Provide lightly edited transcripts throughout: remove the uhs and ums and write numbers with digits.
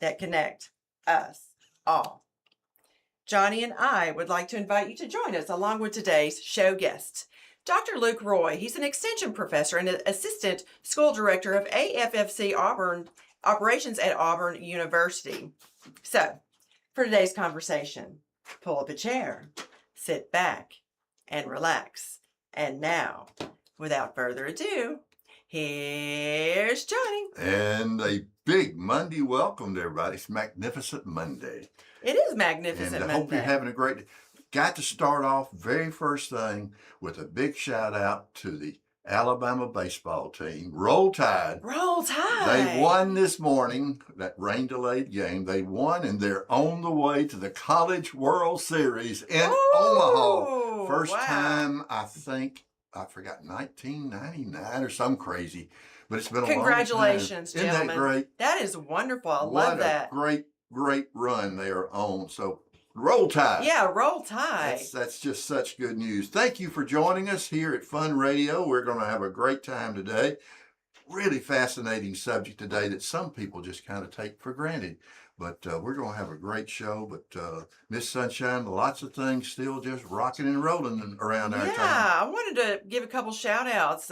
that connect us all. Johnny and I would like to invite you to join us along with today's show guests. Dr. Luke Roy, he's an extension professor and an assistant school director of AFFC Auburn operations at Auburn University. So, for today's conversation, pull up a chair, sit back, and relax. And now, without further ado, here's Johnny. And a big Monday welcome to everybody. It's Magnificent Monday. It is Magnificent and I Monday. hope you're having a great day. Got to start off very first thing with a big shout out to the Alabama baseball team. Roll Tide. Roll Tide. They won this morning, that rain delayed game. They won and they're on the way to the College World Series in Omaha. First time, I think, I forgot, 1999 or something crazy. But it's been a long time. Congratulations, gentlemen. Isn't that great? That is wonderful. I love that. What a great run they are on. So, Roll Tide. Yeah, Roll Tide. That's just such good news. Thank you for joining us here at Fun Radio. We're going to have a great time today. Really fascinating subject today that some people just kind of take for granted. But we're going to have a great show. But Miss Sunshine, lots of things still just rocking and rolling around our town. Yeah, I wanted to give a couple shout outs.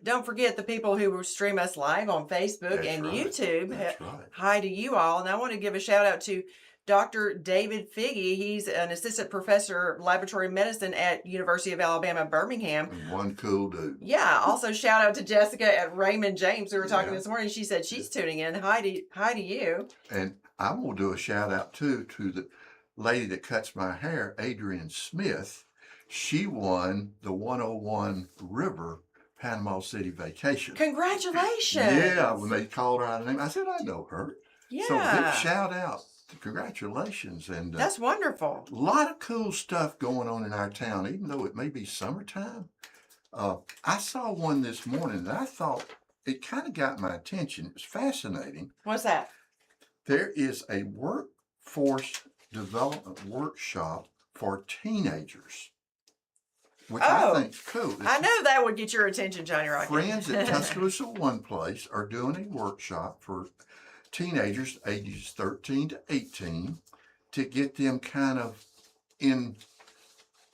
Don't forget the people who will stream us live on Facebook and YouTube. That's right. Hi to you all. And I want to give a shout out to Dr. David Figge. He's an assistant professor of laboratory medicine at University of Alabama, Birmingham. And one cool dude. Yeah. Also shout out to Jessica at Raymond James. We were talking this morning. She said she's tuning in. Hi to you. And I'm going to do a shout out too to the lady that cuts my hair, Adrienne Smith. She won the 101 River Panama City Vacation. Congratulations. Yeah, when they called her out of name, I said, I know her. Yeah. So big shout out. Congratulations. And that's wonderful. A lot of cool stuff going on in our town, even though it may be summertime. I saw one this morning that I thought it kind of got my attention. It was fascinating. What's that? There is a workforce development workshop for teenagers, which I think is cool. I know that would get your attention, Johnny Rocket. Friends at Tuscaloosa One Place are doing a workshop for teenagers ages 13 to 18 to get them kind of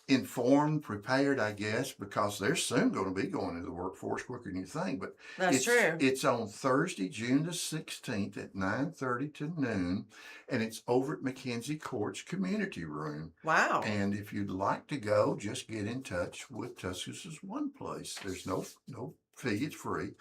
informed, prepared, I guess, because they're soon going to be going into the workforce quicker than you think. But that's true. It's on Thursday, June the 16th at 9:30 to noon, and it's over at McKenzie Court's Community Room. Wow. And if you'd like to go, just get in touch with Tuscaloosa's One Place. There's no fee, it's free.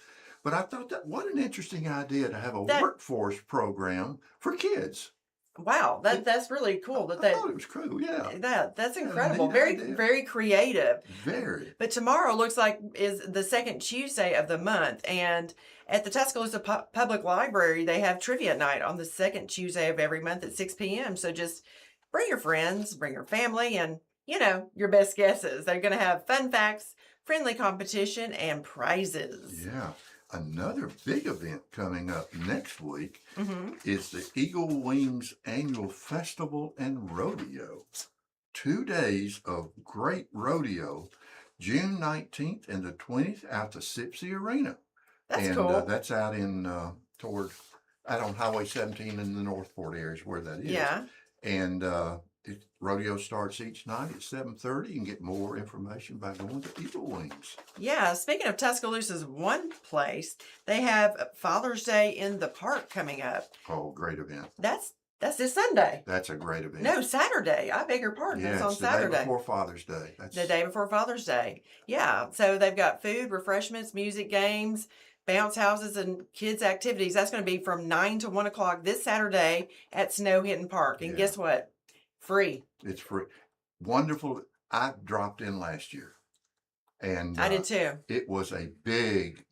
But I thought that what an interesting idea to have a workforce program for kids. Wow, that's really cool. I thought it was cool, yeah. That's incredible. Very creative. Very. But tomorrow looks like is the second Tuesday of the month, and at the Tuscaloosa Public Library they have trivia night on the second Tuesday of every month at 6 p.m. So just bring your friends, bring your family, and your best guesses. They're going to have fun facts, friendly competition, and prizes. Yeah. Another big event coming up next week is the Eagle Wings Annual Festival and Rodeo. 2 days of great rodeo, June 19th and the 20th out to Sipsey Arena. That's cool. That's out in out on Highway 17 in the Northport area is where that is. Yeah. And rodeo starts each night at 7:30. You can get more information by going to Eagle Wings. Yeah, speaking of Tuscaloosa's One Place, they have Father's Day in the Park coming up. Oh, great event. That's this Sunday. That's a great event. No, Saturday. I beg your pardon. Yeah, it's on Saturday. The day before Father's Day. The day before Father's Day. Yeah, so they've got food, refreshments, music, games, bounce houses, and kids' activities. That's going to be from 9 to 1 o'clock this Saturday at Snow Hidden Park. And guess what? Free. It's free. Wonderful. I dropped in last year. And I did too. It was a big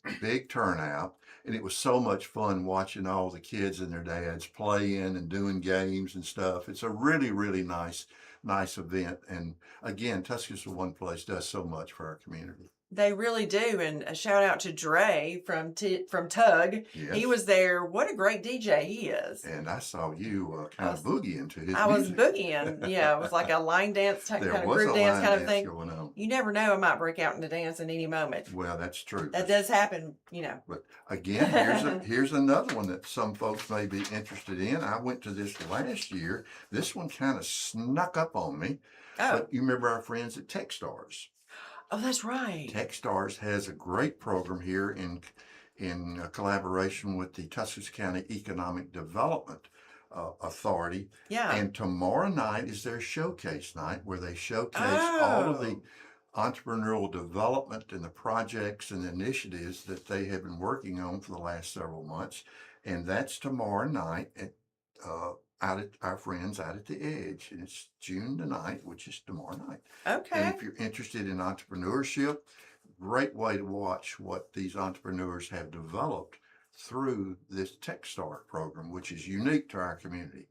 turnout. And it was so much fun watching all the kids and their dads playing and doing games and stuff. It's a really, really nice event. And again, Tuscaloosa One Place does so much for our community. They really do, and a shout out to Dre from Tug. He Yes. was there. What a great DJ he is. And I saw you I kind of was boogie into his I was music. boogieing. Yeah, it was like a line dance type, There kind of was a group dance line kind of dance thing. going on. You never know, I might break out into dance at any moment. Well, that's true. That does happen, But again, here's another one that some folks may be interested in. I went to this last year. This one kind of snuck up on me. Oh, But you remember our friends at Techstars. oh, that's right. Techstars has a great program here in collaboration with the Tuscaloosa County Economic Development Authority. Yeah. And tomorrow night is their showcase night where they showcase all of the entrepreneurial development and the projects and initiatives that they have been working on for the last several months. And that's tomorrow night out at our friends out at the Edge. And it's June the 9th, which is tomorrow night. Okay. And if you're interested in entrepreneurship, great way to watch what these entrepreneurs have developed through this Techstar program, which is unique to our community.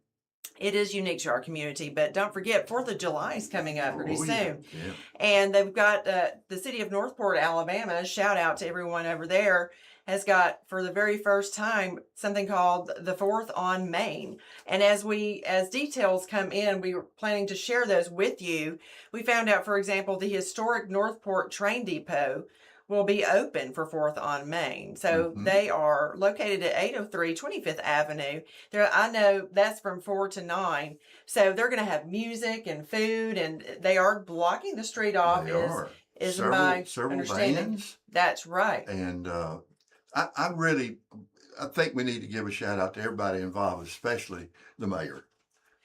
It is unique to our community, but don't forget 4th of July is coming up pretty soon. Yeah. And they've got the city of Northport, Alabama, shout out to everyone over there, has got for the very first time something called the 4th on Main. And as details come in, we were planning to share those with you. We found out, for example, the historic Northport train depot will be open for 4th on Main. So they are located at 803 25th Avenue. I know that's from 4 to 9. So they're going to have music and food, and they are blocking the street off. Is my understanding. Bands. That's right. And I think we need to give a shout out to everybody involved, especially the mayor.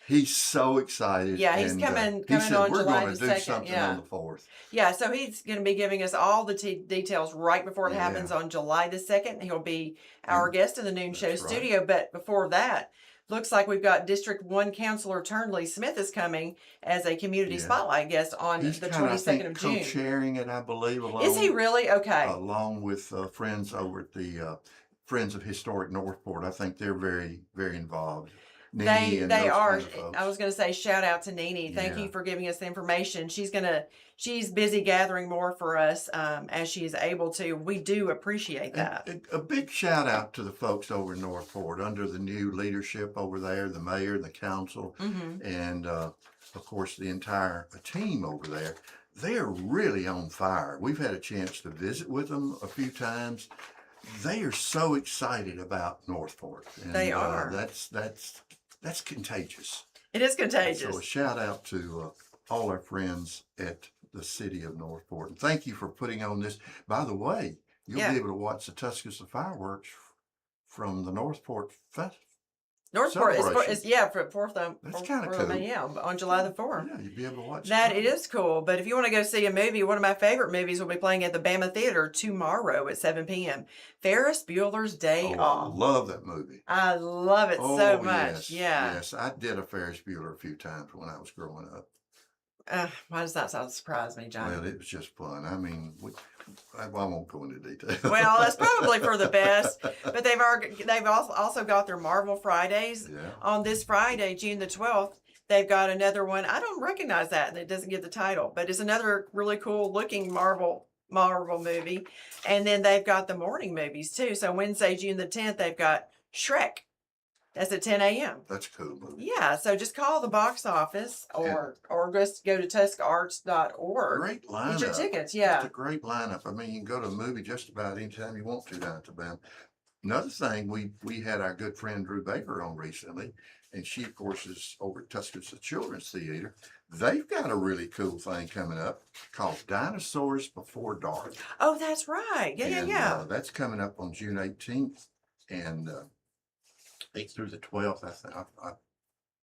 He's so excited. Yeah, he's coming he said, on we're July going to the do 2nd. something Yeah. on the 4th. Yeah, so he's going to be giving us all the details right before it happens on July the 2nd. He'll be our guest in the Noon Show studio. But before that, looks like we've got District 1 Councilor Turnley Smith is coming as a community spotlight guest on He's the kinda, 22nd of June. Co-chairing it, I believe. Is he really? Okay. Along with friends over at the Friends of Historic Northport. I think they're very, very involved. They are. Kind of I was going to say shout out to Nene. Thank you for giving us the information. She's busy gathering more for us as she is able to. We do appreciate that. A big shout out to the folks over in Northport under the new leadership over there, the mayor and the council, and of course the entire team over there. They're really on fire. We've had a chance to visit with them a few times. They are so excited about Northport. And, they are. That's contagious. It is contagious. So a shout out to all our friends at the city of Northport. And thank you for putting on this. By the way, you'll be able to watch the Tuscaloosa fireworks from the Northport Festival. Northport is for 4th That's kind of cool. Yeah, on July the 4th. Yeah, you'll be able to watch that. It is cool. But if you want to go see a movie, one of my favorite movies will be playing at the Bama Theater tomorrow at 7 p.m. Ferris Bueller's Day Off. I love that movie. I love it so much. Yes, I did a Ferris Bueller a few times when I was growing up. Why does that sound surprise me, John? Well, it was just fun. I mean, I won't go into detail. Well, that's probably for the best. But they've also got their Marvel Fridays on this Friday, June the 12th. They've got another one. I don't recognize that. It doesn't give the title, but it's another really cool looking Marvel movie. And then they've got the morning movies too. So Wednesday, June the 10th, they've got Shrek. That's at 10 a.m. That's a cool movie. Yeah, so just call the box office or just go to tuscarts.org. Great lineup. Get your tickets, yeah. It's a great lineup. I mean, you can go to a movie just about any time you want to down at the Bama. Another thing, we had our good friend Drew Baker on recently, and she, of course, is over at Tuscaloosa Children's Theater. They've got a really cool thing coming up called Dinosaurs Before Dark. Oh, that's right. Yeah. That's coming up on June 18th, and 8th through the 12th. I think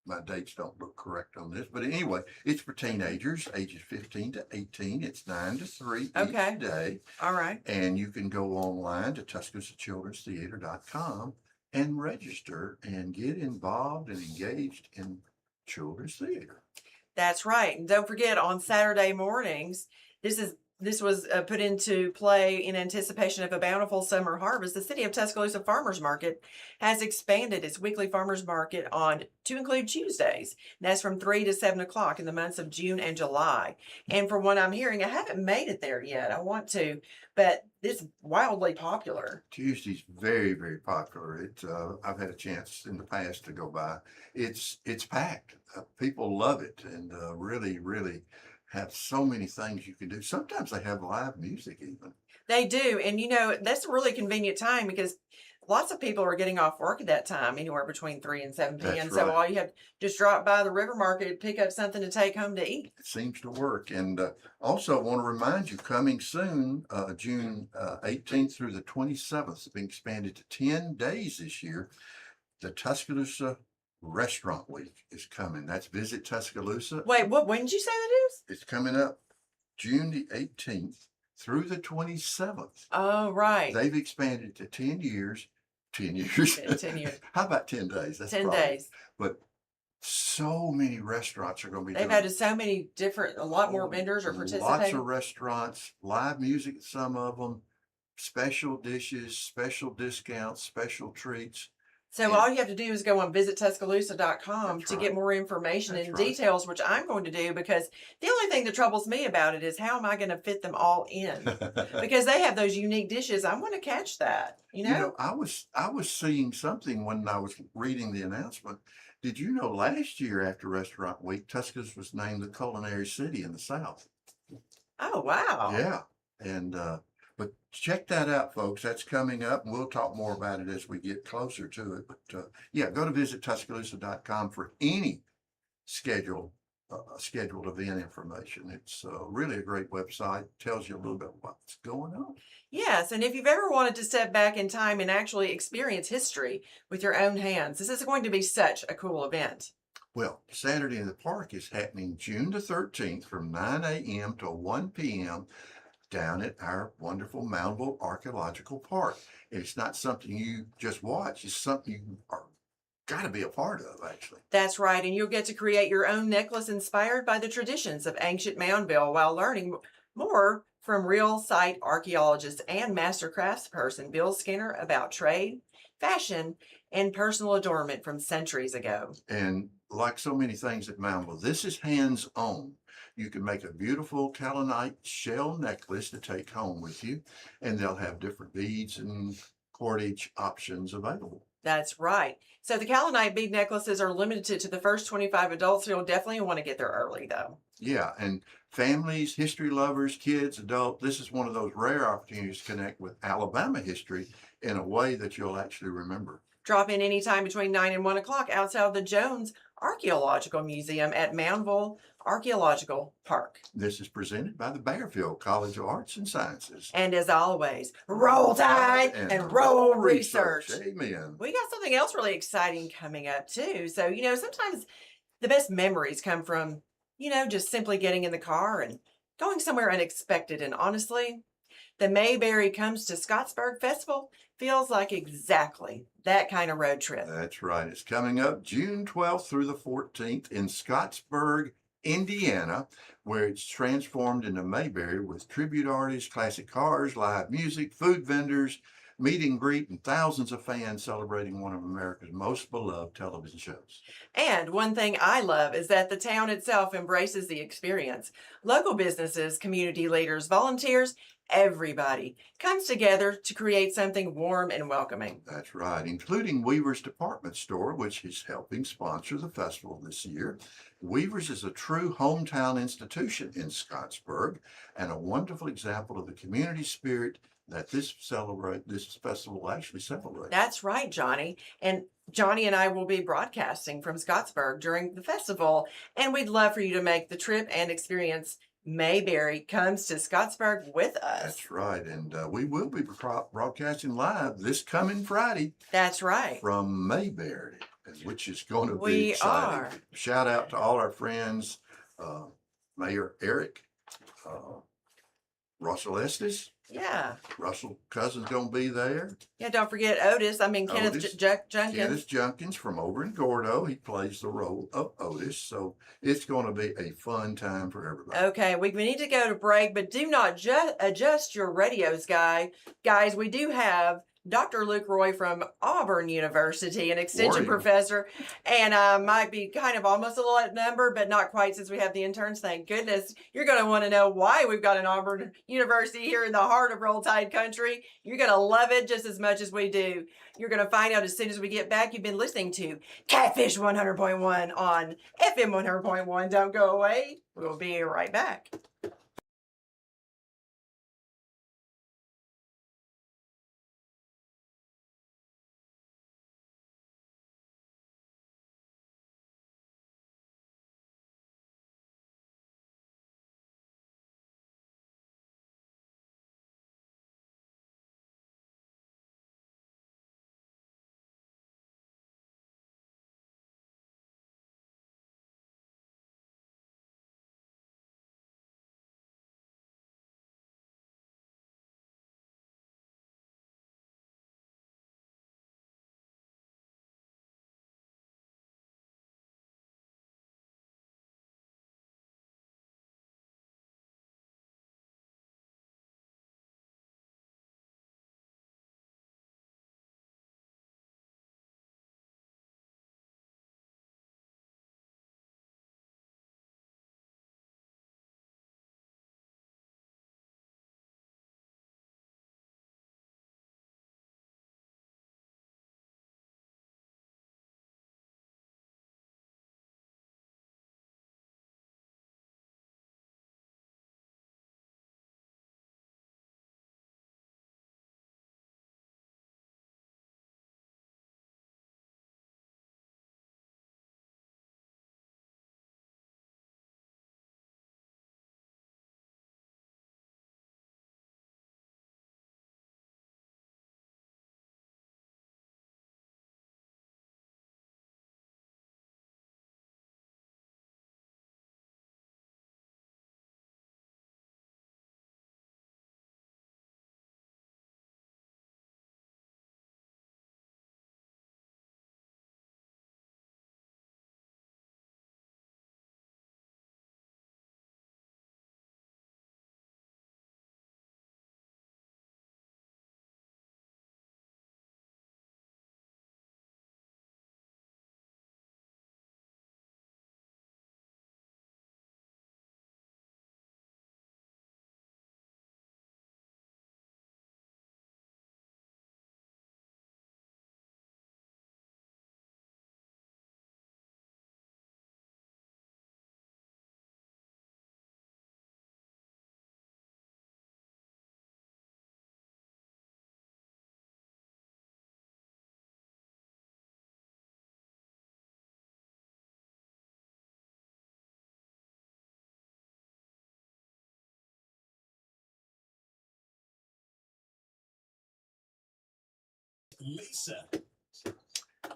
my dates don't look correct on this, but anyway, it's for teenagers ages 15 to 18. It's 9 to 3 each day. All right. And you can go online to TuscaloosaChildren'sTheater.com and register and get involved and engaged in children's theater. That's right. And don't forget on Saturday mornings, this is this was put into play in anticipation of a bountiful summer harvest. The City of Tuscaloosa Farmers Market has expanded its weekly farmers market on to include Tuesdays. And that's from 3 to 7 o'clock in the months of June and July. And from what I'm hearing, I haven't made it there yet. I want to, but it's wildly popular. Tuesday's very, very popular. I've had a chance in the past to go by. It's packed. People love it, and really, really have so many things you can do. Sometimes they have live music even. They do. And that's a really convenient time because lots of people are getting off work at that time, anywhere between 3 and 7 p.m. That's So right. all you have just drop by the river market, pick up something to take home to eat. It seems to work. And also want to remind you, coming soon, June 18th through the 27th, it's being expanded to 10 days this year. The Tuscaloosa Restaurant Week is coming. That's Visit Tuscaloosa. Wait, when did you say that is? It's coming up June the 18th through the 27th. Oh, right. They've expanded to 10 years. 10 years. 10 years. How about 10 days? That's 10 probably, days. But so many restaurants are going to be They've doing had so many different, a lot more vendors are Lots participating. of restaurants, live music, some of them, special dishes, special discounts, special treats. So all you have to do is go on visittuscaloosa.com That's to right. get more information That's and right. details, which I'm going to do because the only thing that troubles me about it is how am I going to fit them all in? Because they have those unique dishes. I want to catch that, I was seeing something when I was reading the announcement. Did you know last year after Restaurant Week, Tuscaloosa was named the culinary city in the South? Oh, wow. Yeah. And but check that out, folks. That's coming up, and we'll talk more about it as we get closer to it. But yeah, go to visittuscaloosa.com for any scheduled event information. It's really a great website. Tells you a little bit what's going on. Yes, and if you've ever wanted to step back in time and actually experience history with your own hands, this is going to be such a cool event. Well, Saturday in the Park is happening June the 13th from 9 a.m. to 1 p.m. down at our wonderful Moundville Archaeological Park. And it's not something you just watch. It's something you are got to be a part of, actually. That's right, and you'll get to create your own necklace inspired by the traditions of ancient Moundville while learning more from real site archaeologist and master craftsperson Bill Skinner about trade, fashion, and personal adornment from centuries ago. And like so many things at Moundville, this is hands-on. You can make a beautiful kaolinite shell necklace to take home with you, and they'll have different beads and cordage options available. That's right. So the kaolinite bead necklaces are limited to the first 25 adults, so you'll definitely want to get there early, though. Yeah, and families, history lovers, kids, adults, this is one of those rare opportunities to connect with Alabama history in a way that you'll actually remember. Drop in anytime between 9 and 1 o'clock outside of the Jones Archaeological Museum at Moundville Archaeological Park. This is presented by the Bearfield College of Arts and Sciences. And as always, roll tide and roll research. Amen. We got something else really exciting coming up too. So, sometimes the best memories come from, just simply getting in the car and going somewhere unexpected. And honestly, the Mayberry Comes to Scottsburg Festival feels like exactly that kind of road trip. That's right. It's coming up June 12th through the 14th in Scottsburg, Indiana, where it's transformed into Mayberry with tribute artists, classic cars, live music, food vendors, meet and greet, and thousands of fans celebrating one of America's most beloved television shows. And one thing I love is that the town itself embraces the experience. Local businesses, community leaders, volunteers, everybody comes together to create something warm and welcoming. That's right, including Weaver's Department Store, which is helping sponsor the festival this year. Weaver's is a true hometown institution in Scottsburg and a wonderful example of the community spirit that this festival actually celebrates. That's right, Johnny. And Johnny and I will be broadcasting from Scottsburg during the festival, and we'd love for you to make the trip and experience Mayberry Comes to Scottsburg with us. That's right, and we will be broadcasting live this coming Friday. That's right. From Mayberry, which is going to be We exciting. are. Shout out to all our friends, Mayor Eric, Russell Estes. Yeah. Russell cousin's gonna be there. Yeah, don't forget Otis. Kenneth Otis. Junkins. Kenneth Junkins from over in Gordo. He plays the role of Otis. So it's going to be a fun time for everybody. Okay, we need to go to break, but do not adjust your radios, guys. We do have Dr. Luke Roy from Auburn University, an extension professor, and might be kind of almost a little number, but not quite since we have the interns. Thank goodness. You're going to want to know why we've got an Auburn University here in the heart of Roll Tide country. You're going to love it just as much as we do. You're going to find out as soon as we get back. You've been listening to Catfish 100.1 on FM 100.1. Don't go away. We'll be right back.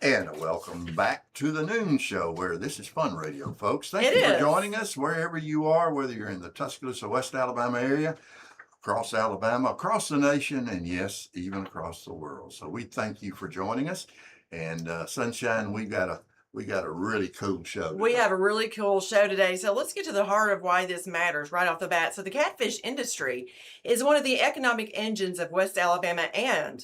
And welcome back to the Noon Show, where this is Fun Radio, folks. Thank you for joining us wherever you are, whether you're in the Tuscaloosa, West Alabama area, across Alabama, across the nation, and yes, even across the world. So we thank you for joining us. And Sunshine, we got a really cool show today. We have a really cool show today. So let's get to the heart of why this matters right off the bat. So the catfish industry is one of the economic engines of West Alabama and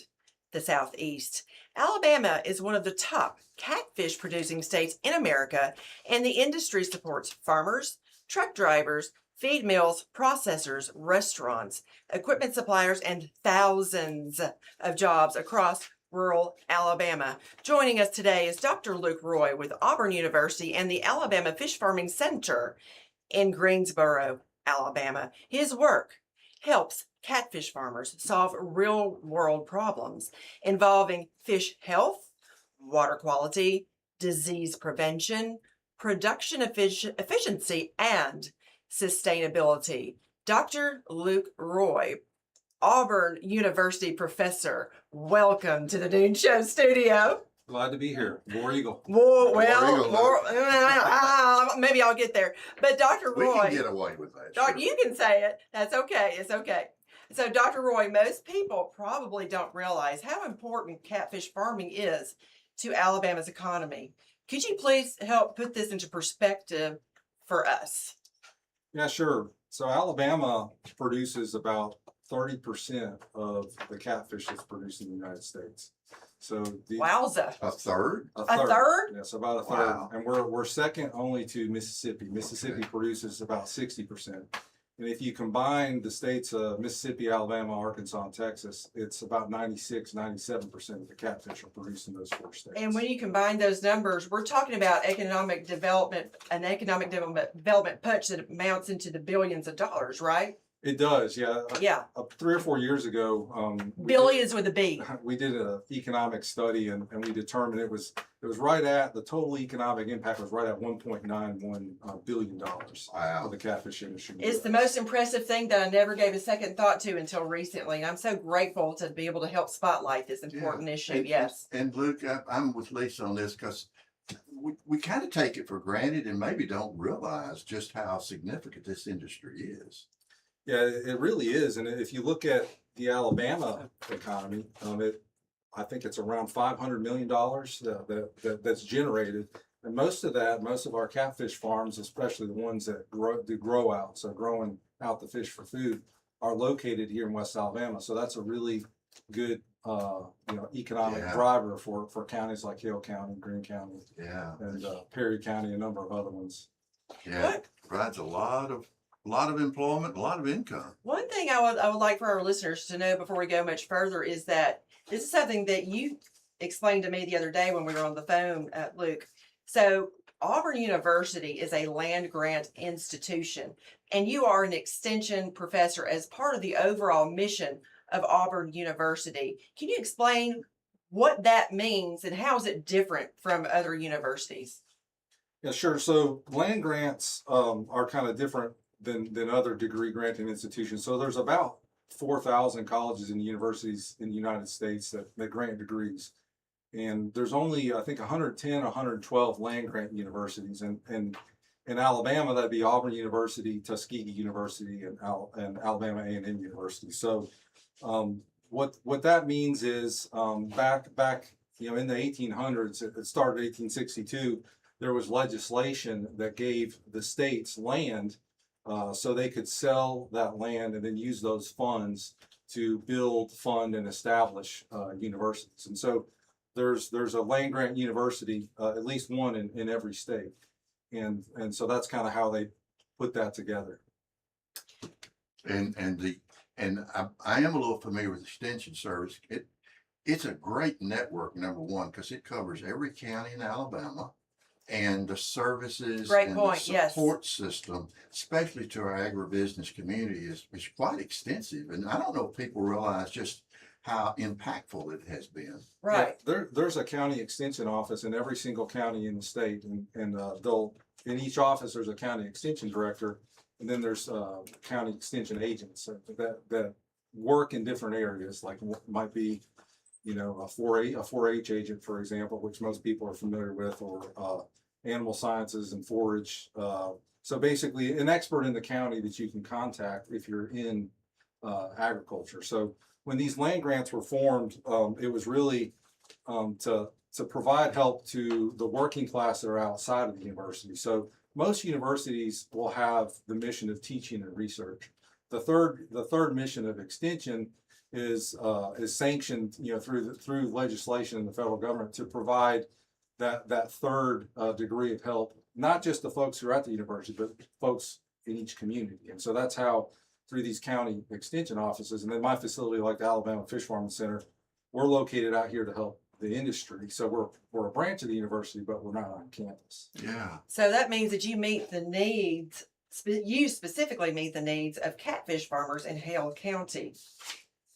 the Southeast. Alabama is one of the top catfish producing states in America, and the industry supports farmers, truck drivers, feed mills, processors, restaurants, equipment suppliers, and thousands of jobs across rural Alabama. Joining us today is Dr. Luke Roy with Auburn University and the Alabama Fish Farming Center in Greensboro, Alabama. His work helps catfish farmers solve real-world problems involving fish health, water quality, disease prevention, production efficiency, and sustainability. Dr. Luke Roy, Auburn University professor, welcome to the Noon Show studio. Glad to be here. War Eagle. More, War Eagle, maybe I'll get there. But Dr. We Roy, can get away with that. Doc, sure. you can say it. That's okay. It's okay. So, Dr. Roy, most people probably don't realize how important catfish farming is to Alabama's economy. Could you please help put this into perspective for us? Yeah, sure. So Alabama produces about 30% of the catfish that's produced in the United States. So Wowza. A third? a A third? Yes, about a third. Wow. And we're second only to Mississippi. Mississippi Okay. produces about 60%. And if you combine the states of Mississippi, Alabama, Arkansas, and Texas, it's about 97% of the catfish are produced in those 4 states. And when you combine those numbers, we're talking about economic development, an economic development punch that amounts into the billions of dollars, right? It does, yeah. Yeah, 3 or 4 years ago, billions with a B. we did an economic study and we determined it was right at the total economic impact was right at $1.91 billion Wow. for the catfish industry. It's the most impressive thing that I never gave a second thought to until recently. And I'm so grateful to be able to help spotlight this important issue. And- Yes. And Luke, I'm with Lisa on this because we kind of take it for granted and maybe don't realize just how significant this industry is. Yeah, it really is. And if you look at the Alabama economy, I think it's around $500 million that's generated. And most of our catfish farms, especially the ones that grow out, so growing out the fish for food, are located here in West Alabama. So that's a really good, economic Yeah. driver for counties like Hale County, Greene County, Yeah. and Perry County, a number of other ones. Yeah. It provides a lot of employment, a lot of income. One thing I would like for our listeners to know before we go much further is that this is something that you explained to me the other day when we were on the phone, Luke. So Auburn University is a land grant institution, and you are an extension professor as part of the overall mission of Auburn University. Can you explain what that means and how is it different from other universities? Yeah, sure. So land grants are kind of different than other degree granting institutions. So there's about 4,000 colleges and universities in the United States that grant degrees. And there's only, I think, 110, 112 land grant universities. And in Alabama, that'd be Auburn University, Tuskegee University, and Alabama A&M University. So what that means is back in the 1800s, it started 1862, there was legislation that gave the states land so they could sell that land and then use those funds to build, fund, and establish universities. And so there's a land grant university, at least one in every state. And so that's kind of how they put that together. And I am a little familiar with Extension Service. It's a great network, number one, because it covers every county in Alabama. And the services Great and point, the yes. support system, especially to our agribusiness community, is quite extensive. And I don't know if people realize just how impactful it has been. Right. Yeah, there's a county extension office in every single county in the state, and they'll in each office there's a county extension director, and then there's county extension agents that work in different areas, like might be, a 4-H agent, for example, which most people are familiar with, or animal sciences and forage. So basically, an expert in the county that you can contact if you're in agriculture. So when these land grants were formed, it was really to provide help to the working class that are outside of the university. So most universities will have the mission of teaching and research. The third mission of extension is sanctioned, through legislation in the federal government to provide that third degree of help, not just the folks who are at the university, but folks in each community. And so that's how, through these county extension offices, and then my facility, like the Alabama Fish Farming Center, we're located out here to help the industry. So we're a branch of the university, but we're not on campus. Yeah. So that means that you meet the needs, you specifically meet the needs of catfish farmers in Hale County.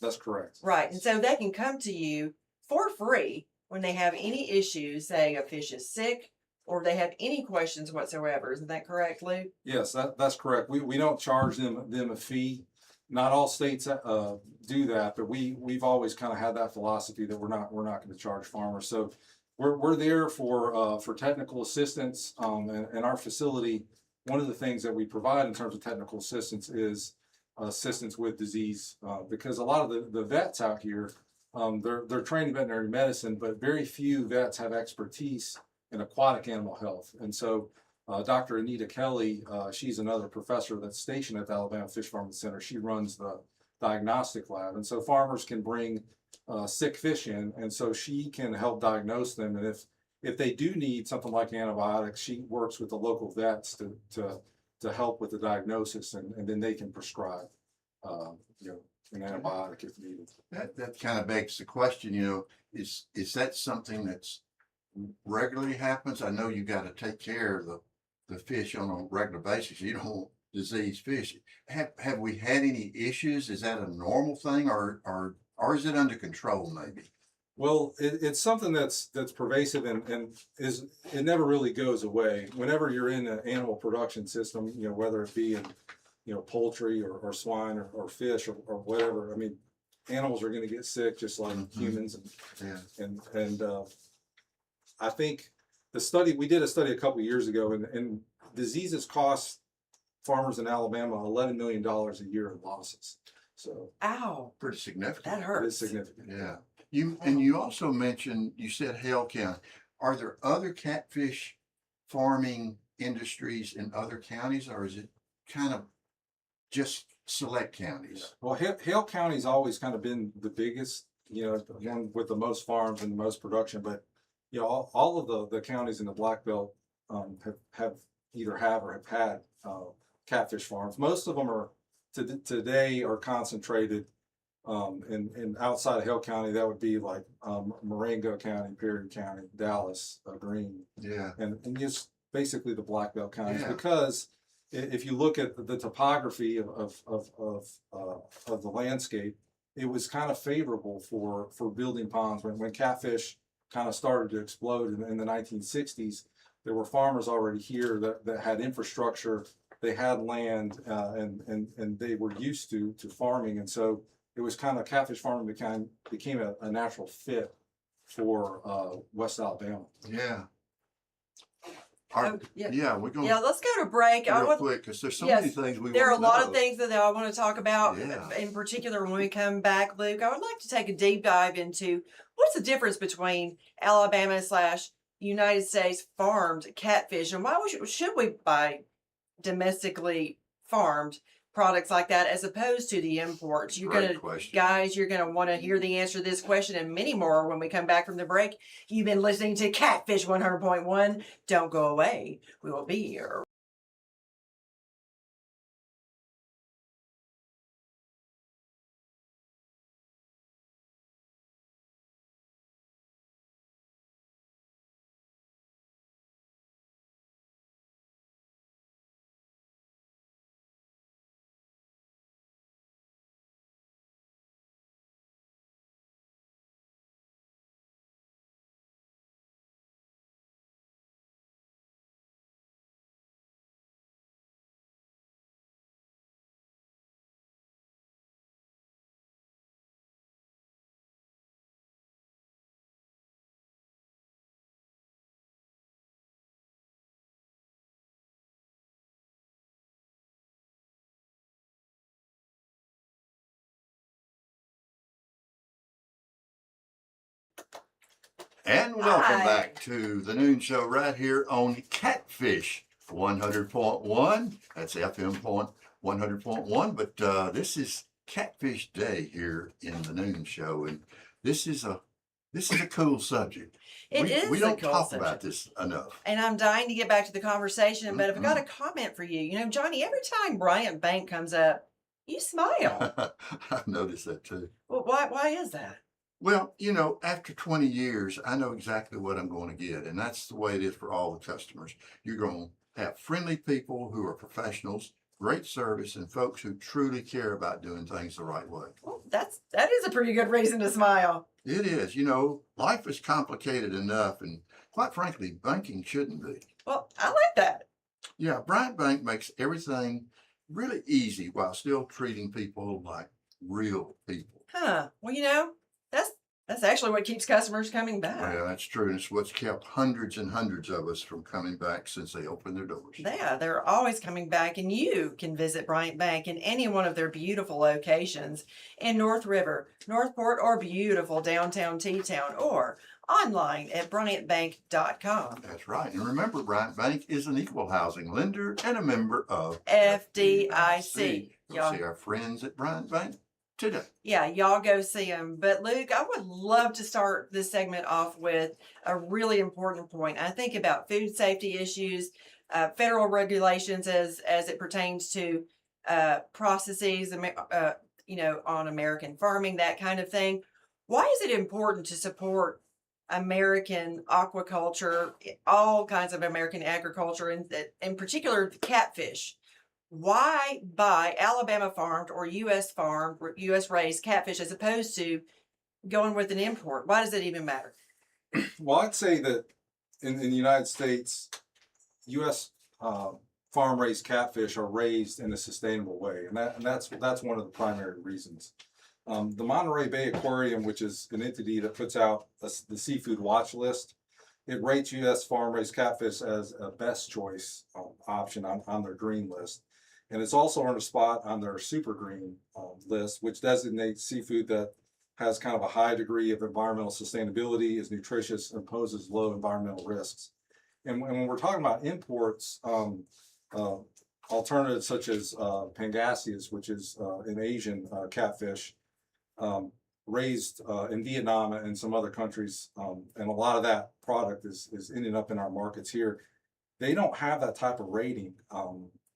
That's correct. Right. And so they can come to you for free when they have any issues, say a fish is sick, or they have any questions whatsoever. Isn't that correct, Luke? Yes, that's correct. We don't charge them a fee. Not all states do that, but we've always kind of had that philosophy that we're not going to charge farmers. So we're there for technical assistance, and our facility, one of the things that we provide in terms of technical assistance is assistance with disease, because a lot of the vets out here, they're trained in veterinary medicine, but very few vets have expertise in aquatic animal health. And so Dr. Anita Kelly, she's another professor that's stationed at the Alabama Fish Farming Center. She runs the diagnostic lab. And so farmers can bring sick fish in, and so she can help diagnose them. And if they do need something like antibiotics, she works with the local vets to help with the diagnosis, and then they can prescribe an antibiotic if needed. That kind of begs the question, is that something that's regularly happens? I know you got to take care of the fish on a regular basis. You don't want diseased fish. Have we had any issues? Is that a normal thing, or is it under control maybe? Well, it's something that's pervasive, and it never really goes away. Whenever you're in an animal production system, whether it be in poultry or swine or fish or whatever. I mean, animals are going to get sick just like humans, and I think we did a study a couple of years ago, and diseases cost farmers in Alabama $11 million a year in losses. So, ow, pretty significant. that it hurts. is significant. Yeah. You also mentioned, you said Hale County. Are there other catfish farming industries in other counties, or is it kind of just select counties? Well, Hale County's always kind of been the biggest, one with the most farms and the most production. But all of the counties in the Black Belt have either or have had catfish farms. Most of them are today are concentrated in outside of Hale County. That would be like Marengo County, Perry County, Dallas, Greene, and just basically the Black Belt counties. Because if you look at the topography of the landscape, it was kind of favorable for building ponds. When catfish kind of started to explode in the 1960s, there were farmers already here that had infrastructure, they had land, and they were used to farming, and so it was kind of catfish farming became a natural fit for West Alabama. Yeah. We're going. Let's go to break. Real quick, because there's so many things we. There are a lot of things that I want to talk about. Yeah. In particular, when we come back, Luke, I would like to take a deep dive into what's the difference between Alabama/United States farmed catfish, and why should we buy domestically farmed products like that as opposed to the imports? You're going to want to hear the answer to this question and many more when we come back from the break. You've been listening to Catfish 100.1. Don't go away. We will be here. And welcome back to the noon show right here on Catfish 100.1. That's FM 100.1. But this is Catfish Day here in the noon show, and this is a cool subject. We don't talk about this enough. And I'm dying to get back to the conversation, but I've got a comment for you. Johnny, every time Bryant Bank comes up, you smile. I've noticed that too. Well, why is that? Well, after 20 years, I know exactly what I'm going to get. And that's the way it is for all the customers. You're going to have friendly people who are professionals, great service, and folks who truly care about doing things the right way. Well, that is a pretty good reason to smile. It is. Life is complicated enough. And quite frankly, banking shouldn't be. Well, I like that. Yeah, Bryant Bank makes everything really easy while still treating people like real people. Huh. Well, That's actually what keeps customers coming back. Yeah, that's true. And it's what's kept hundreds and hundreds of us from coming back since they opened their doors. Yeah, they're always coming back, and you can visit Bryant Bank in any one of their beautiful locations in North River, Northport, or beautiful downtown T-Town, or online at bryantbank.com. That's right. And remember, Bryant Bank is an equal housing lender and a member of FDIC. Go Y'all, see our friends at Bryant Bank today. yeah, y'all go see them. But Luke, I would love to start this segment off with a really important point. I think about food safety issues, federal regulations as it pertains to processes, on American farming, that kind of thing. Why is it important to support American aquaculture, all kinds of American agriculture, and in particular catfish? Why buy Alabama farmed or U.S. farmed, U.S. raised catfish as opposed to going with an import? Why does it even matter? Well, I'd say that in the United States, U.S. Farm-raised catfish are raised in a sustainable way, and that's one of the primary reasons. The Monterey Bay Aquarium, which is an entity that puts out the seafood watch list, it rates U.S. farm-raised catfish as a best choice option on their green list. And it's also earned a spot on their super green list, which designates seafood that has kind of a high degree of environmental sustainability, is nutritious, and poses low environmental risks. And when we're talking about imports, alternatives such as pangasius, which is an Asian catfish, raised in Vietnam and some other countries, and a lot of that product is ending up in our markets here. They don't have that type of rating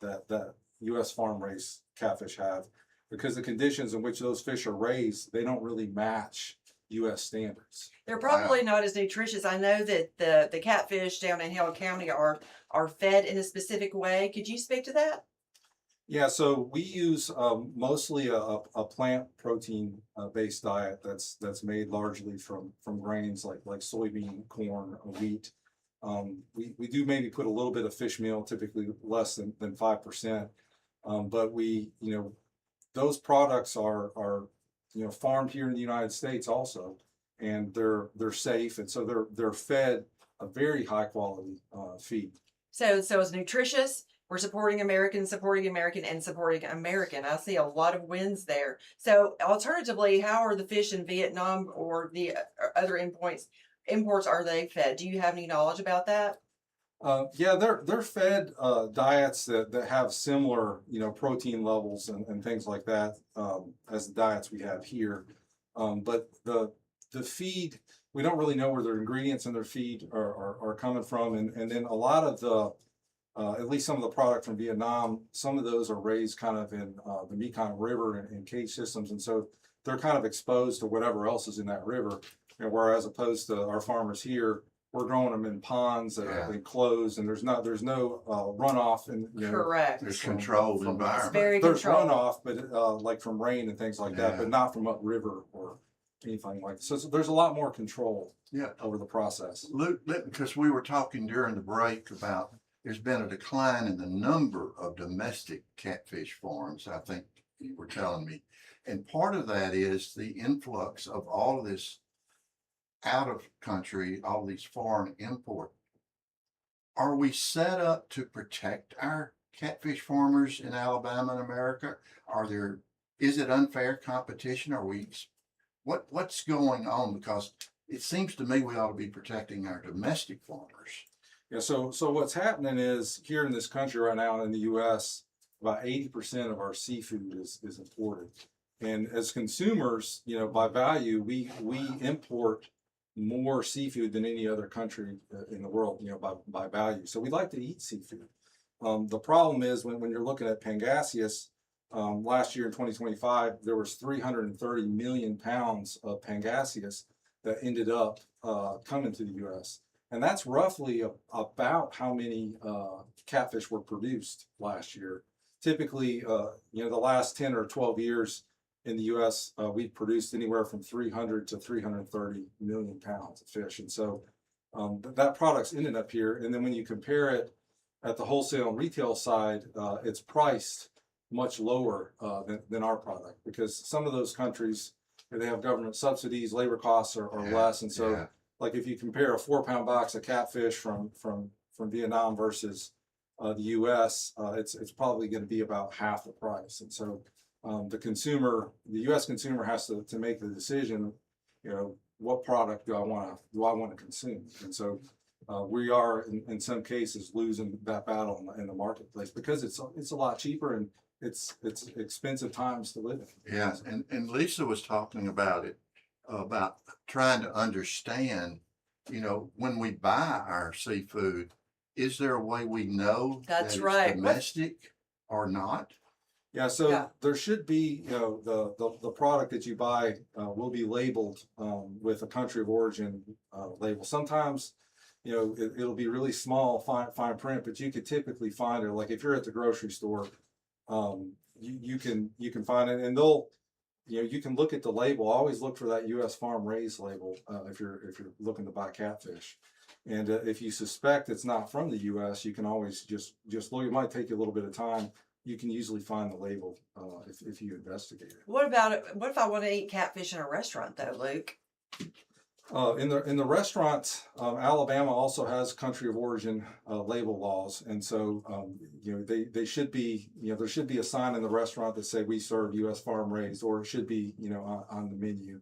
that U.S. farm-raised catfish have, because the conditions in which those fish are raised, they don't really match U.S. standards. They're probably not as nutritious. I know that the catfish down in Hale County are fed in a specific way. Could you speak to that? Yeah, so we use mostly a plant protein based diet that's made largely from grains like soybean, corn, wheat. We do maybe put a little bit of fish meal, typically less than 5%. But those products are farmed here in the United States also, and they're safe, and so they're fed a very high quality feed. So it's nutritious. We're supporting American, and supporting American. I see a lot of wins there. So alternatively, how are the fish in Vietnam or the other imports are they fed? Do you have any knowledge about that? Yeah, they're fed diets that have similar, protein levels and things like that as the diets we have here. But the feed, we don't really know where their ingredients in their feed are coming from, and then a lot of the at least some of the product from Vietnam, some of those are raised kind of in the Mekong River and cage systems, and so they're kind of exposed to whatever else is in that river. And whereas opposed to our farmers here, we're growing them in ponds that are enclosed, and there's no runoff, and Correct. There's controlled environment. It's very there's controlled. runoff, but like from rain and things like that, but not from upriver or anything like that. So there's a lot more control over the process. Luke, because we were talking during the break about there's been a decline in the number of domestic catfish farms, I think you were telling me. And part of that is the influx of all of this out of country, all these foreign import. Are we set up to protect our catfish farmers in Alabama and America? Is it unfair competition? What's going on? Because it seems to me we ought to be protecting our domestic farmers. Yeah, so what's happening is here in this country right now in the U.S., about 80% of our seafood is imported. And as consumers, by value, we import more seafood than any other country in the world, by value. So we like to eat seafood. The problem is when you're looking at pangasius, last year in 2025, there was 330 million pounds of pangasius that ended up coming to the U.S. And that's roughly about how many catfish were produced last year. Typically, the last 10 or 12 years in the U.S., we've produced anywhere from 300 to 330 million pounds of fish. And so that product's ended up here. And then when you compare it at the wholesale and retail side, it's priced much lower than our product, because some of those countries they have government subsidies, labor costs are Yeah, less. And so, yeah. like if you compare a 4-pound box of catfish from Vietnam versus the U.S., it's probably going to be about half the price. And so the U.S. consumer has to make the decision, what product do I want to consume? And so we are in some cases losing that battle in the marketplace because it's a lot cheaper and it's expensive times to live in. Yeah, and Lisa was talking about it, about trying to understand, when we buy our seafood, is there a way we know That's that right. it's domestic or not? Yeah, so Yeah. there should be, the product that you buy will be labeled with a country of origin label. Sometimes, it'll be really small, fine print, but you could typically find it. Like if you're at the grocery store, you can find it, and you can look at the label. Always look for that U.S. farm raised label if you're looking to buy catfish. And if you suspect it's not from the U.S., you can always just look. It might take you a little bit of time. You can usually find the label if you investigate it. What if I want to eat catfish in a restaurant though, Luke? In the restaurant, Alabama also has country of origin label laws, and so they should be, there should be a sign in the restaurant that say we serve U.S. farm raised, or it should be on the menu.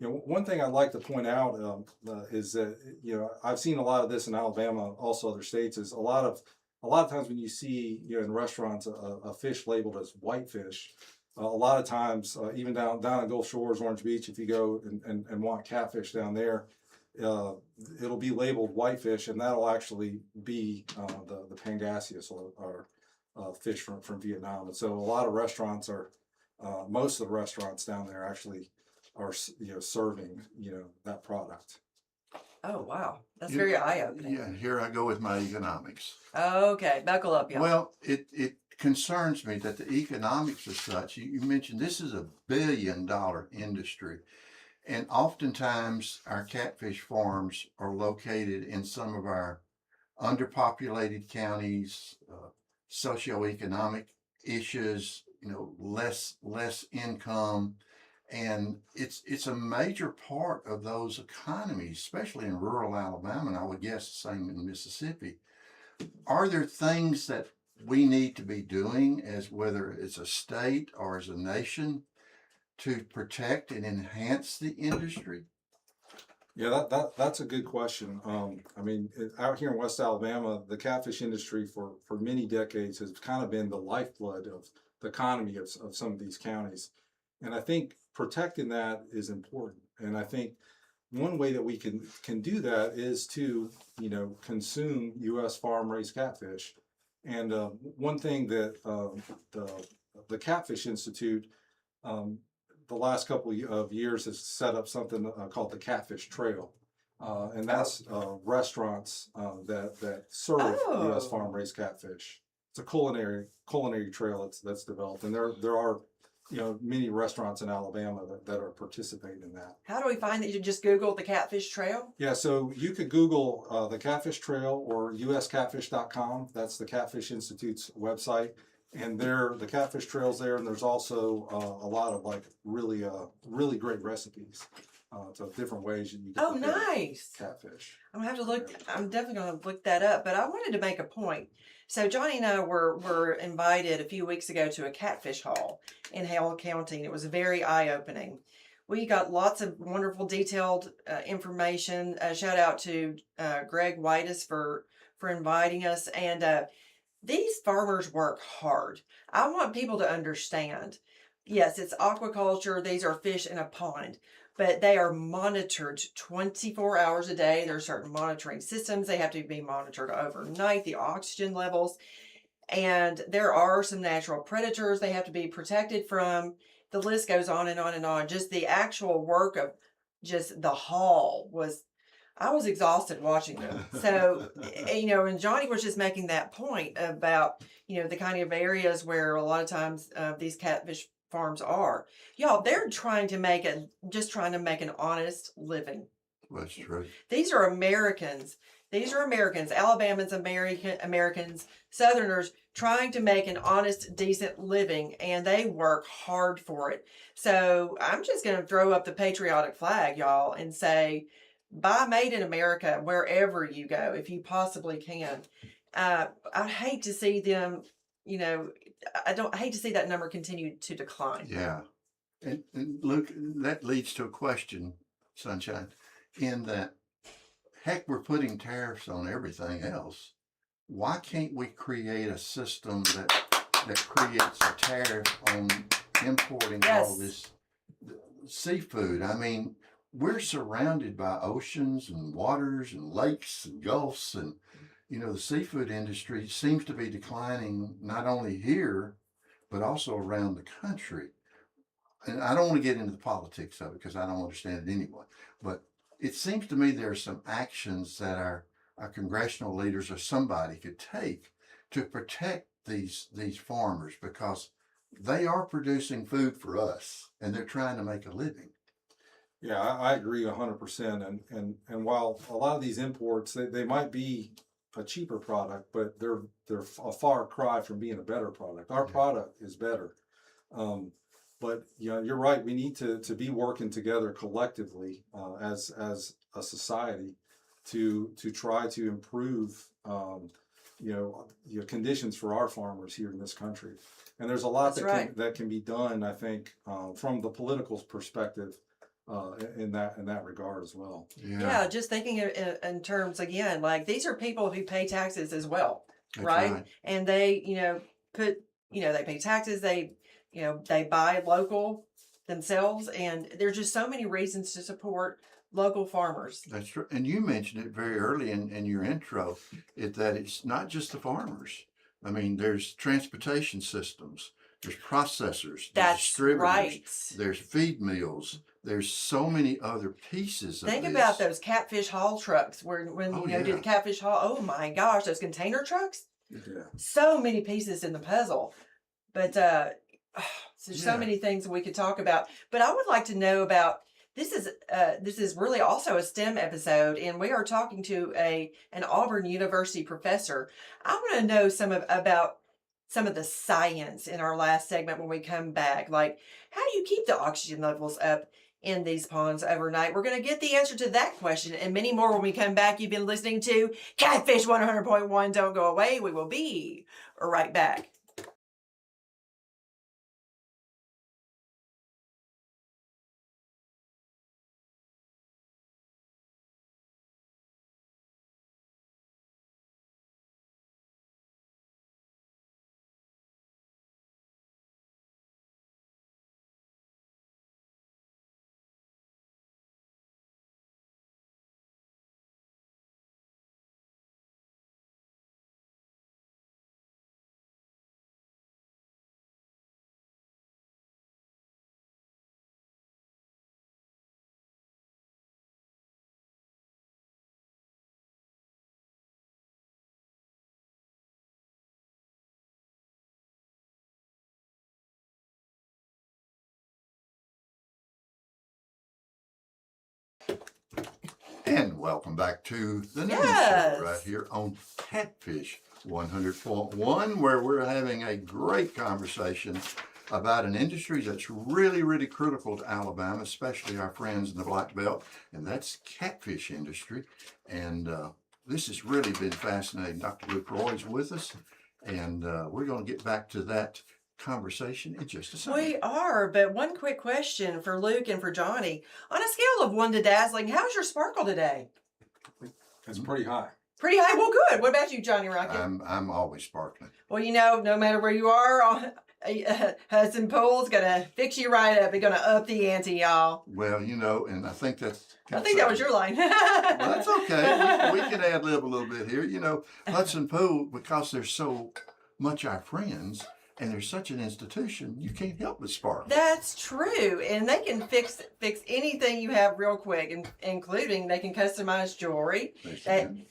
One thing I'd like to point out is that I've seen a lot of this in Alabama, also other states. Is a lot of times when you see in restaurants a fish labeled as whitefish. A lot of times, even down at Gulf Shores, Orange Beach, if you go and want catfish down there, it'll be labeled whitefish, and that'll actually be the Pangasius or fish from Vietnam. And so a lot of restaurants most of the restaurants down there actually are serving that product. Oh wow, that's You- very eye-opening. Yeah, and here I go with my economics. Okay, buckle up, y'all. Well, it concerns me that the economics are such. You mentioned this is a billion-dollar industry, and oftentimes our catfish farms are located in some of our underpopulated counties, socioeconomic issues, less income, and it's a major part of those economies, especially in rural Alabama, and I would guess the same in Mississippi. Are there things that we need to be doing, as whether it's a state or as a nation, to protect and enhance the industry? Yeah, that's a good question. Out here in West Alabama, the catfish industry for many decades has kind of been the lifeblood of the economy of some of these counties. And I think protecting that is important. And I think one way that we can do that is to, consume U.S. farm raised catfish. And one thing that the Catfish Institute, the last couple of years, has set up something called the Catfish Trail, and that's restaurants that serve U.S. farm raised catfish. It's a culinary trail that's developed, and there are many restaurants in Alabama that are participating in that. How do we find that? You just Google the Catfish Trail? Yeah, so you could Google the Catfish Trail or uscatfish.com. That's the Catfish Institute's website. And the Catfish Trail's there, and there's also a lot of really great recipes. So different ways you can prepare Nice. catfish. I'm gonna have to look. I'm definitely gonna look that up. But I wanted to make a point. So Johnny and I were invited a few weeks ago to a catfish haul in Hale County, and it was very eye-opening. We got lots of wonderful, detailed information. Shout out to Greg Whitus for inviting us. And these farmers work hard. I want people to understand. Yes, it's aquaculture. These are fish in a pond, but they are monitored 24 hours a day. There are certain monitoring systems. They have to be monitored overnight, the oxygen levels. And there are some natural predators they have to be protected from. The list goes on and on and on. Just the actual work of just the haul I was exhausted watching them. So, and Johnny was just making that point about, the kind of areas where a lot of times these catfish farms are. Y'all, they're trying to make an honest living. That's true. These are Americans These are Americans, Alabamans, Americans, Southerners trying to make an honest, decent living, and they work hard for it. So I'm just going to throw up the patriotic flag, y'all, and say, buy Made in America wherever you go, if you possibly can. I'd hate to see them, I hate to see that number continue to decline. Yeah. And Luke, that leads to a question, Sunshine, in that, heck, we're putting tariffs on everything else. Why can't we create a system that creates a tariff on importing all this seafood? I mean, we're surrounded by oceans and waters and lakes and gulfs, and the seafood industry seems to be declining not only here but also around the country. And I don't want to get into the politics of it because I don't understand it anyway. But it seems to me there are some actions that our congressional leaders or somebody could take to protect these farmers, because they are producing food for us and they're trying to make a living. Yeah, I agree 100%. And while a lot of these imports, they might be a cheaper product, but they're a far cry from being a better product. Our product is better. But you're right. We need to be working together collectively as a society to try to improve conditions for our farmers here in this country. And there's a lot that can be done, I think, from the political perspective in that regard as well. Yeah, just thinking in terms again, like these are people who pay taxes as well, right? And they they pay taxes. They buy local themselves, and there's just so many reasons to support local farmers. That's true. And you mentioned it very early in your intro, that it's not just the farmers. I mean, there's transportation systems, there's processors, there's distributors, right. There's feed mills. There's so many other pieces of Think about those catfish haul trucks when do the catfish haul. Oh my gosh, those container trucks. Yeah. So many pieces in the puzzle. But there's so many things we could talk about. But I would like to know about this is really also a STEM episode, and we are talking to an Auburn University professor. I want to know about some of the science in our last segment when we come back. Like, how do you keep the oxygen levels up in these ponds overnight? We're going to get the answer to that question and many more when we come back. You've been listening to Catfish 100.1. Don't go away. We will be right back. And welcome back to the news show right here on Catfish 100.1, where we're having a great conversation about an industry that's really, really critical to Alabama, especially our friends in the Black Belt, and that's catfish industry. And this has really been fascinating. Dr. Luke Roy's with us, and we're going to get back to that conversation in just a second. We are, but one quick question for Luke and for Johnnie. On a scale of 1 to dazzling, how's your sparkle today? It's pretty high. Pretty high? Well, good. What about you, Johnnie Rocket? I'm always sparkling. Well, no matter where you are, Hudson Pool's going to fix you right up. He's going to up the ante, y'all. Well, and I think that was your line. Well, that's okay. We can ad lib a little bit here. Hudson Pool, because they're so much our friends, and they're such an institution, you can't help but sparkle. That's true. And they can fix anything you have real quick, including they can customize jewelry.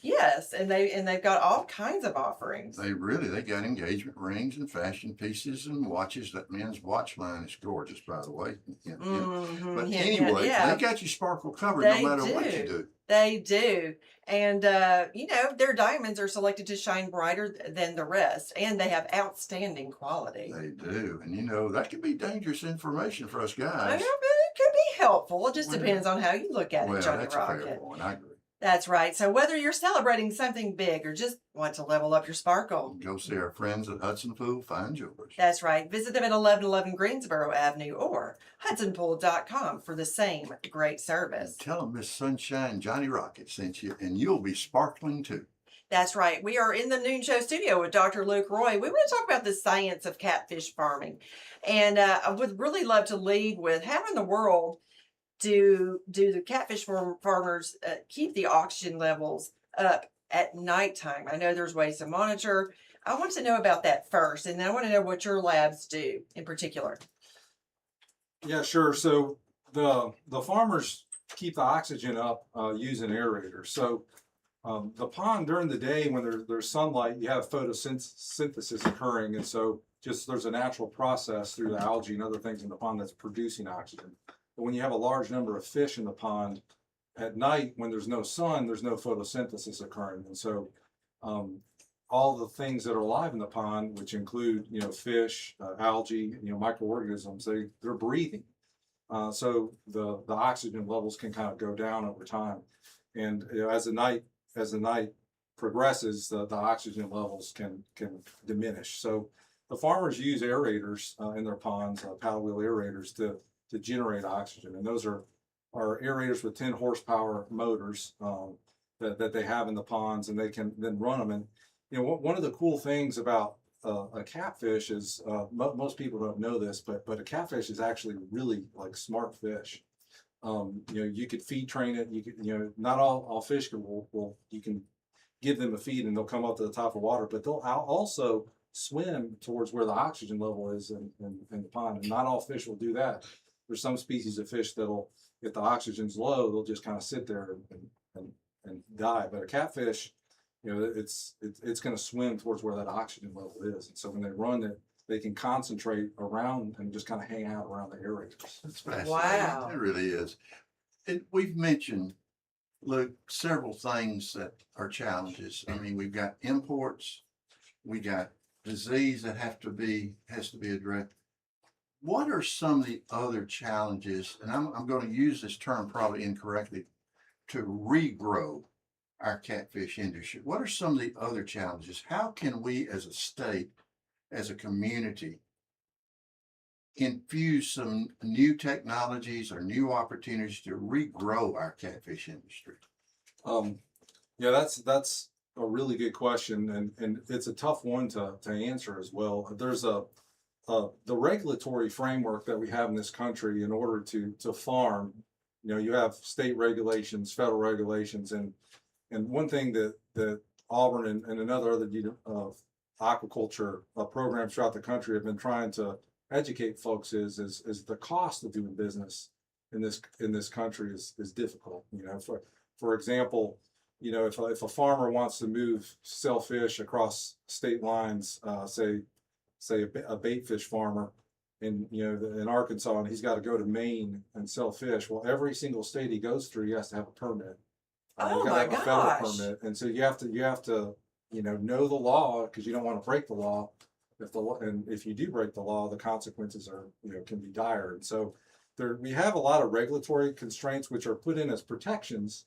Yes, and they've got all kinds of offerings. They got engagement rings and fashion pieces and watches. That men's watch line is gorgeous, by the way. But anyway, they got you sparkle covered no matter what you do. They do. And, their diamonds are selected to shine brighter than the rest, and they have outstanding quality. They do. And that can be dangerous information for us I know, but guys. it could be helpful. It just Well, depends on how you look at it, Well, Johnny that's a fair Rocket. point. I agree. That's right. So whether you're celebrating something big or just want to level up your sparkle, Go see our friends at Hudson Pool Fine Jewelers. that's right. Visit them at 1111 Greensboro Avenue or hudsonpool.com for the same great service. Tell them Miss Sunshine Johnny Rocket sent you, and you'll be sparkling too. That's right. We are in the Noon Show studio with Dr. Luke Roy. We want to talk about the science of catfish farming. And I would really love to lead with how in the world do the catfish farmers keep the oxygen levels up at nighttime? I know there's ways to monitor. I want to know about that first, and then I want to know what your labs do in particular. Yeah, sure. So the farmers keep the oxygen up using aerators. So the pond during the day when there's sunlight, you have photosynthesis occurring, and so just there's a natural process through the algae and other things in the pond that's producing oxygen. But when you have a large number of fish in the pond at night, when there's no sun, there's no photosynthesis occurring, and so all the things that are alive in the pond, which include fish, algae, microorganisms, they're breathing. So the oxygen levels can kind of go down over time, and as the night progresses, the oxygen levels can diminish. So the farmers use aerators in their ponds, paddle wheel aerators, to generate oxygen, and those are aerators with 10 horsepower motors that they have in the ponds, and they can then run them. And one of the cool things about a catfish is most people don't know this, but a catfish is actually really like smart fish. You could feed train it. You could, not all fish you can give them a feed and they'll come up to the top of water, but they'll also swim towards where the oxygen level is in the pond. And not all fish will do that. There's some species of fish that'll, if the oxygen's low, they'll just kind of sit there and die. But a catfish, it's going to swim towards where that oxygen level is. And so when they run it, they can concentrate around and just kind of hang out around the areas. That's fascinating. Wow. It really is. We've mentioned, Luke, several things that are challenges. I mean, we've got imports, we got disease that has to be addressed. What are some of the other challenges, and I'm going to use this term probably incorrectly, to regrow our catfish industry? What are some of the other challenges? How can we as a state, as a community, infuse some new technologies or new opportunities to regrow our catfish industry? Yeah, that's a really good question, and it's a tough one to answer as well. There's the regulatory framework that we have in this country in order to farm. You have state regulations, federal regulations, and one thing that Auburn and another aquaculture programs throughout the country have been trying to educate folks is the cost of doing business in this country is difficult. For example, if a farmer wants to sell fish across state lines, say a bait fish farmer in Arkansas, and he's got to go to Maine and sell fish. Well, every single state he goes through, he has to have a permit. Oh He's got my to have a federal gosh. permit, and so you have to know the law, because you don't want to break the law. If you do break the law, the consequences are can be dire. And so we have a lot of regulatory constraints which are put in as protections,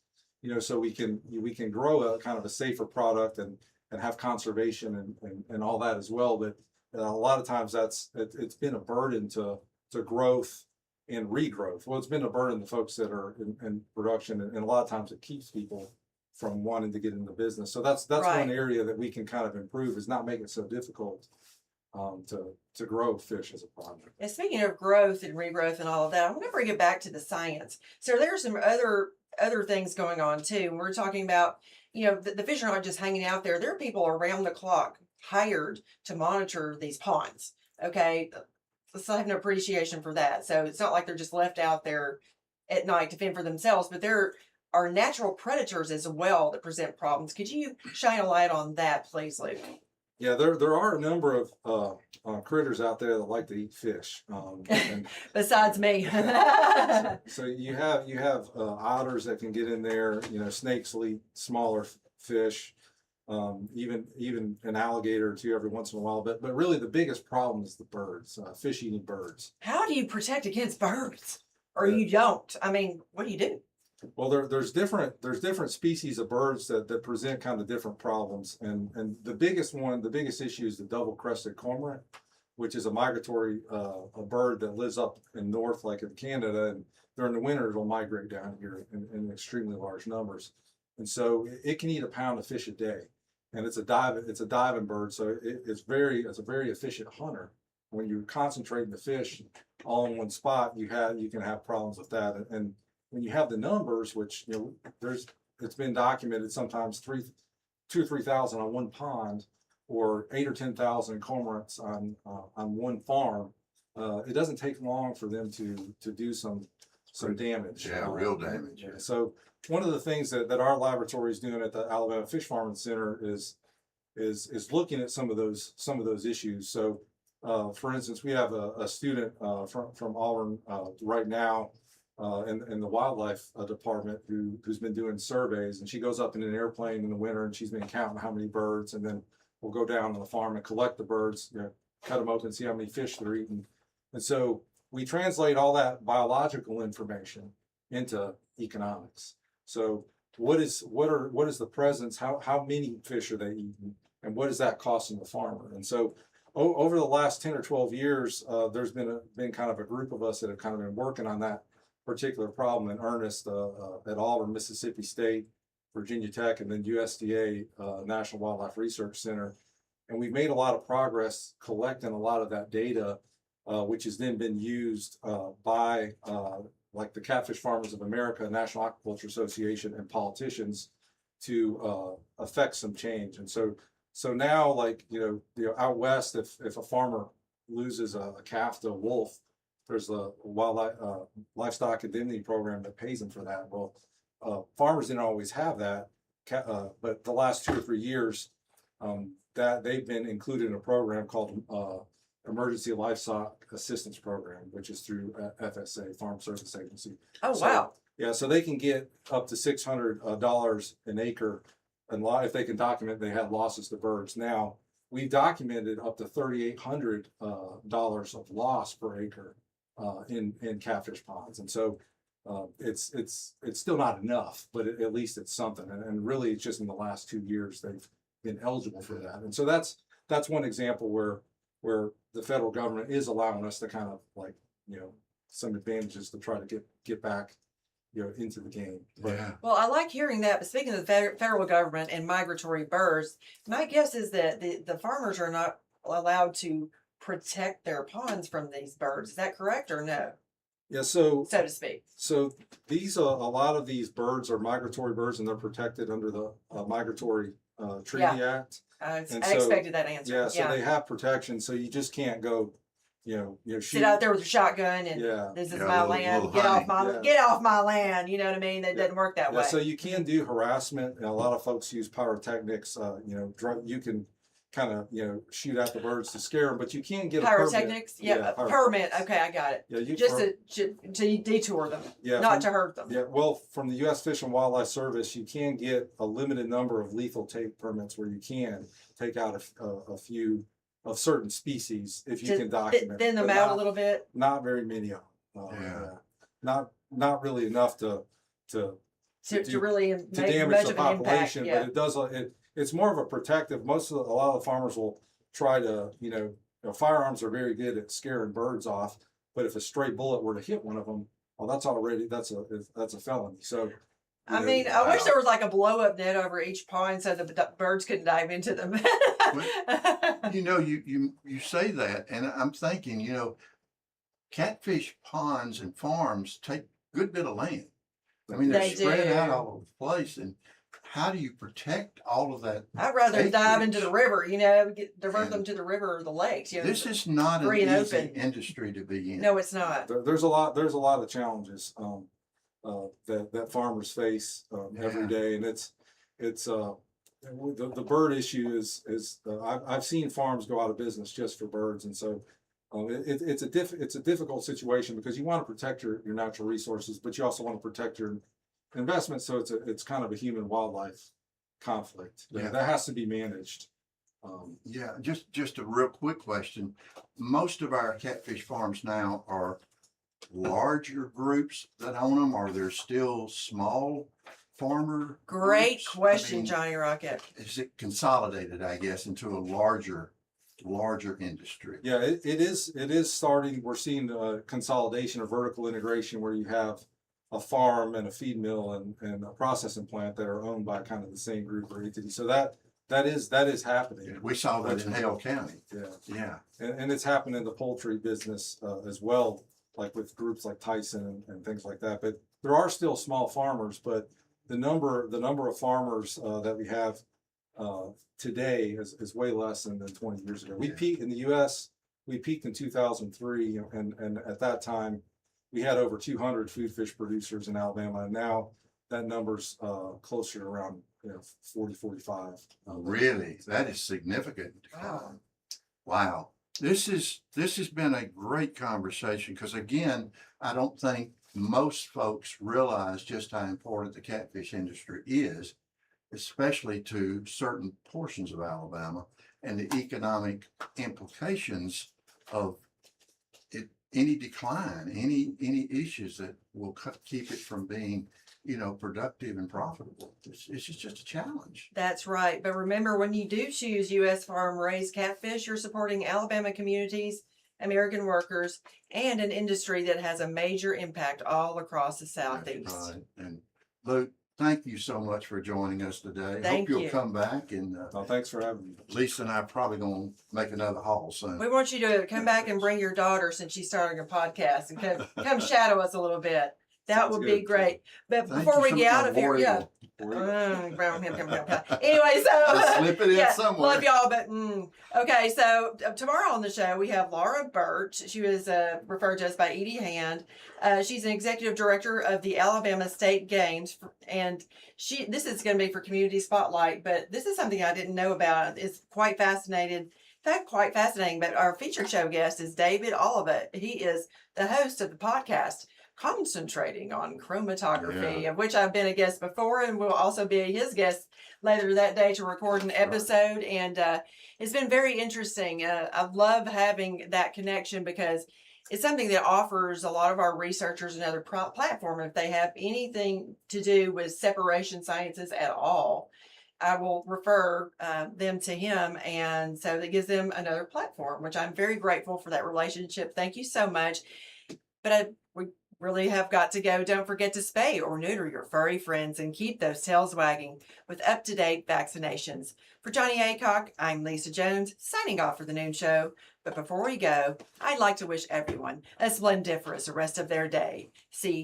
so we can grow a kind of a safer product and have conservation and all that as well. But a lot of times it's been a burden to growth and regrowth. Well, it's been a burden to folks that are in production, and a lot of times it keeps people from wanting to get into business. So that's Right. one area that we can kind of improve, is not make it so difficult to grow fish as a product. And speaking of growth and regrowth and all of that, I want to bring it back to the science. So there's some other things going on too. We're talking about, the fish are not just hanging out there. There are people around the clock hired to monitor these ponds. Okay. So I have no appreciation for that. So it's not like they're just left out there at night to fend for themselves, but there are natural predators as well that present problems. Could you shine a light on that, please, Luke? Yeah, there are a number of critters out there that like to eat fish. And Besides me. so you have otters that can get in there. You know, snakes will eat smaller fish. Even an alligator or two every once in a while. But really the biggest problem is the birds, fish eating birds. How do you protect against birds? Or Yeah. you don't? I mean, what do you do? Well, there's different species of birds that present kind of different problems, and the biggest issue is the double-crested cormorant, which is a migratory a bird that lives up in north, like in Canada, and during the winter it'll migrate down here in extremely large numbers, and so it can eat a pound of fish a day, and it's a diving bird, so it's a very efficient hunter. When you're concentrating the fish all in one spot, you can have problems with that, and when you have the numbers, which it's been documented sometimes 2,000 or 3,000 on one pond, or 8,000 or 10,000 cormorants on one farm. It doesn't take long for them to do some damage. Yeah, real damage. Yeah. So one of the things that our laboratory is doing at the Alabama Fish Farming Center is looking at some of those issues. So for instance, we have a student from Auburn right now. In the wildlife department who's been doing surveys, and she goes up in an airplane in the winter and she's been counting how many birds, and then we'll go down to the farm and collect the birds, cut them open and see how many fish they're eating. And so we translate all that biological information into economics. So what is the presence, how many fish are they eating, and what is that costing the farmer? And so over the last 10 or 12 years, there's been kind of a group of us that have kind of been working on that particular problem in earnest at Auburn, Mississippi State, Virginia Tech, and then USDA, National Wildlife Research Center. And we've made a lot of progress collecting a lot of that data, which has then been used by like the Catfish Farmers of America, National Aquaculture Association, and politicians to affect some change. And so now, like, out west, if a farmer loses a calf to a wolf, there's a wildlife livestock indemnity program that pays them for that. Well, farmers didn't always have that, but the last 2 or 3 years, that they've been included in a program called Emergency Livestock Assistance Program, which is through FSA, Farm Service Agency. Oh, So, wow. Yeah, so they can get up to $600 an acre, and if they can document they had losses to birds. Now, we've documented up to $3,800 of loss per acre in catfish ponds, and so it's still not enough, but at least it's something. And really, it's just in the last 2 years they've been eligible for that. And so that's one example where the federal government is allowing us to kind of, like, some advantages to try to get back into the game. Yeah. Well, I like hearing that. But speaking of the federal government and migratory birds, my guess is that the farmers are not allowed to protect their ponds from these birds. Is that correct or no? Yeah, so to speak. So these a lot of these birds are migratory birds, and they're protected under the Migratory Treaty Act. I And so- expected that answer. Yeah, so they have protection, so you just can't go, shoot. Sit out there with a shotgun and Yeah. this is Yeah, my little land. Get off hunting. my Yeah. get off my land. You know what I mean? That doesn't work that Yeah, way. so you can do harassment, and a lot of folks use pyrotechnics. You can kind of shoot at the birds to scare them, but you can't get Pyrotechnics? a permit. Yeah, pyrotechnics. permit. Okay, I got it. Yeah, you Just to detour them, not to hurt them. Yeah, well, from the U.S. Fish and Wildlife Service, you can get a limited number of lethal take permits where you can take out a few of certain species if you can document. Thin them but out not- a little bit. Not very many of them. Not really enough to Really to make damage much the of an impact. population, Yeah. but it does. It's more of a protective. A lot of the farmers will try to, firearms are very good at scaring birds off, but if a stray bullet were to hit one of them, well, that's a felony. So, I mean, I wish there was like a blow up net over each pond so the birds couldn't dive into them. You say that, and I'm thinking, catfish ponds and farms take a good bit of land. I mean, they're They spread do. out all over the place, and how do you protect all of that? I'd rather dive into the acreage? river, divert And them to the river or the lakes. This is not an free and easy open. industry to be in. No, it's not. there's a lot of challenges that farmers face every day, and it's the bird issue is I've seen farms go out of business just for birds, and so it's a difficult situation because you want to protect your natural resources, but you also want to protect your investment. So it's kind of a human wildlife conflict that has to be managed. Yeah, just a real quick question. Most of our catfish farms now are larger groups that own them, or they're still small farmer Great groups? question, I mean, Johnny Rocket. is it consolidated, I guess, into a larger industry? Yeah, it is starting. We're seeing consolidation or vertical integration where you have a farm and a feed mill and a processing plant that are owned by kind of the same group or entity. So that is happening. We saw that in Hale County. Yeah. And it's happened in the poultry business as well, like with groups like Tyson and things like that. But there are still small farmers, but the number of farmers that we have today is way less than 20 years ago. We peaked in the U.S. We peaked in 2003, and at that time we had over 200 food fish producers in Alabama, and now that number's closer to around 40, 45. Really, that is significant. Wow. Wow. This has been a great conversation because, again, I don't think most folks realize just how important the catfish industry is, especially to certain portions of Alabama, and the economic implications of it, any decline, any issues that will keep it from being, productive and profitable. It's just a challenge. That's right. But remember, when you do choose U.S. farm raised catfish, you're supporting Alabama communities, American workers, and an industry that has a major impact all across the Southeast. That's right. And Luke, thank you so much for joining us today. Thank Hope you'll you. come back, and Thanks for having me. Lisa and I are probably going to make another haul soon. We want you to come back and bring your daughter since she's starting a podcast and come shadow us a little bit. That Sounds would good. be great. But Thank before you we so get much. out of here, War yeah. Eagle. Anyway, Just so slip it in yeah, somewhere. love y'all. But okay, so tomorrow on the show we have Laura Birch. She was referred to us by Edie Hand. She's an executive director of the Alabama State Games, and this is going to be for Community Spotlight. But this is something I didn't know about. It's quite fascinating. In fact, quite fascinating. But our featured show guest is David Olivet. He is the host of the podcast Concentrating on Chromatography, of which I've been a guest before, and will also be his guest later that day to record an episode. And it's been very interesting. I love having that connection because it's something that offers a lot of our researchers another platform. If they have anything to do with separation sciences at all, I will refer them to him, and so that gives them another platform, which I'm very grateful for that relationship. Thank you so much. But we really have got to go. Don't forget to spay or neuter your furry friends and keep those tails wagging with up-to-date vaccinations. For Johnnie Aycock, I'm Lisa Jones, signing off for the Noon Show. But before we go, I'd like to wish everyone a splendiferous rest of their day. See